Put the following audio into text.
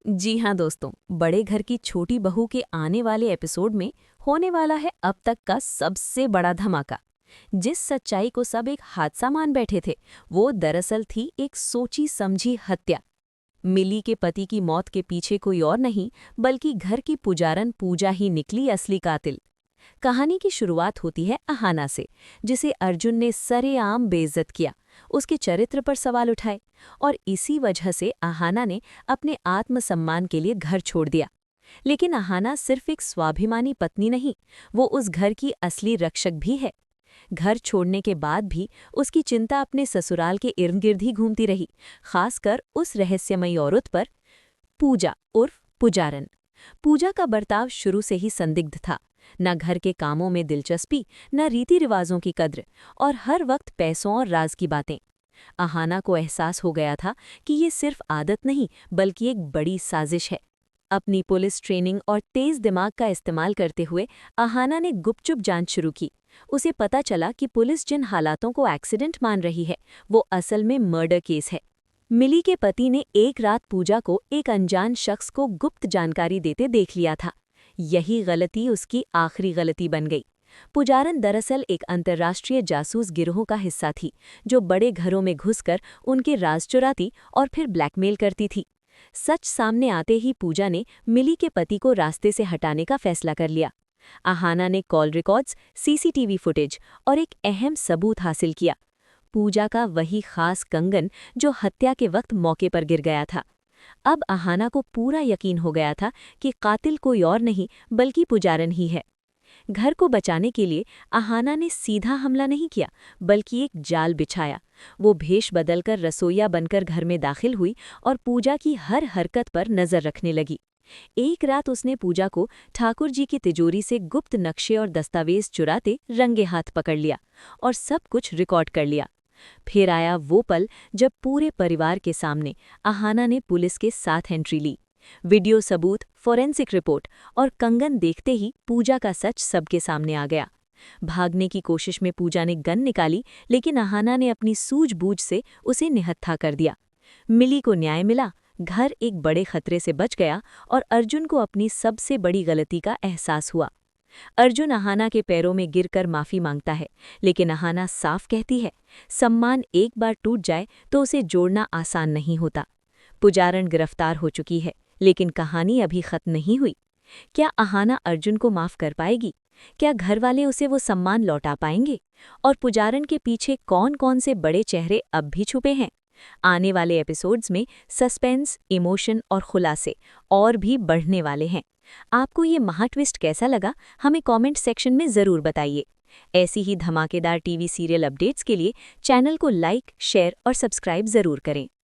जी हाँ दोस्तों, बड़े घर की छोटी बहू के आने वाले एपिसोड में होने वाला है अब तक का सबसे बड़ा धमाका। जिस सच्चाई को सब एक हादसा मान बैठे थे, वो दरअसल थी एक सोची समझी हत्या। मिली के पति की मौत के पीछे कोई और नहीं, बल्कि घर की पुजारन पूजा ही निकली असली कातिल। कहानी की शुरुआत होती है अहाना से, जिसे अर्जुन ने सरेआम बेइज्जत किया, उसके चरित्र पर सवाल उठाए, और इसी वजह से अहाना ने अपने आत्मसम्मान के लिए घर छोड़ दिया। लेकिन अहाना सिर्फ एक स्वाभिमानी पत्नी नहीं, वो उस घर की असली रक्षक भी है। घर छोड़ने के बाद भी उसकी चिंता अपने ससुराल के इर्द गिर्द ही घूमती रही, खासकर उस रहस्यमयी औरत पर, पूजा उर्फ पुजारन। पूजा का बर्ताव शुरू से ही संदिग्ध था। न घर के कामों में दिलचस्पी, न रीति रिवाजों की कद्र, और हर वक्त पैसों और राज की बातें। अहाना को एहसास हो गया था कि ये सिर्फ आदत नहीं, बल्कि एक बड़ी साजिश है। अपनी पुलिस ट्रेनिंग और तेज दिमाग का इस्तेमाल करते हुए अहाना ने गुपचुप जांच शुरू की। उसे पता चला कि पुलिस जिन हालातों को एक्सीडेंट मान रही है, वो असल में मर्डर केस है। मिली के पति ने एक रात पूजा को एक अनजान शख्स को गुप्त जानकारी देते देख लिया था। यही गलती उसकी आखिरी गलती बन गई। पुजारन दरअसल एक अंतर्राष्ट्रीय जासूस गिरोह का हिस्सा थी, जो बड़े घरों में घुसकर उनके राज चुराती और फिर ब्लैकमेल करती थी। सच सामने आते ही पूजा ने मिली के पति को रास्ते से हटाने का फैसला कर लिया। अहाना ने कॉल रिकॉर्ड्स, सीसीटीवी फुटेज और एक अहम सबूत हासिल किया, पूजा का वही खास कंगन जो हत्या के वक्त मौके पर गिर गया था। अब अहाना को पूरा यकीन हो गया था कि कातिल कोई और नहीं, बल्कि पुजारन ही है। घर को बचाने के लिए अहाना ने सीधा हमला नहीं किया, बल्कि एक जाल बिछाया। वो भेष बदलकर रसोइया बनकर घर में दाखिल हुई और पूजा की हर हरकत पर नजर रखने लगी। एक रात उसने पूजा को ठाकुर जी की तिजोरी से गुप्त नक्शे और दस्तावेज चुराते रंगे हाथ पकड़ लिया और सब कुछ रिकॉर्ड कर लिया। फिर आया वो पल जब पूरे परिवार के सामने अहाना ने पुलिस के साथ एंट्री ली। वीडियो सबूत, फोरेंसिक रिपोर्ट और कंगन देखते ही पूजा का सच सबके सामने आ गया। भागने की कोशिश में पूजा ने गन निकाली, लेकिन अहाना ने अपनी सूझबूझ से उसे निहत्था कर दिया। मिली को न्याय मिला, घर एक बड़े खतरे से बच गया और अर्जुन को अपनी सबसे बड़ी गलती का एहसास हुआ। अर्जुन अहाना के पैरों में गिरकर माफी मांगता है, लेकिन अहाना साफ कहती है, सम्मान एक बार टूट जाए तो उसे जोड़ना आसान नहीं होता। पुजारन गिरफ्तार हो चुकी है, लेकिन कहानी अभी खत्म नहीं हुई। क्या अहाना अर्जुन को माफ कर पाएगी? क्या घर वाले उसे वो सम्मान लौटा पाएंगे? और पुजारन के पीछे कौन-कौन से बड़े चेहरे अब भी छुपे हैं? आने वाले एपिसोड्स में सस्पेंस, इमोशन और खुलासे और भी बढ़ने वाले हैं। आपको ये महा ट्विस्ट कैसा लगा, हमें कमेंट सेक्शन में ज़रूर बताइए। ऐसी ही धमाकेदार टीवी सीरियल अपडेट्स के लिए चैनल को लाइक, शेयर और सब्सक्राइब ज़रूर करें।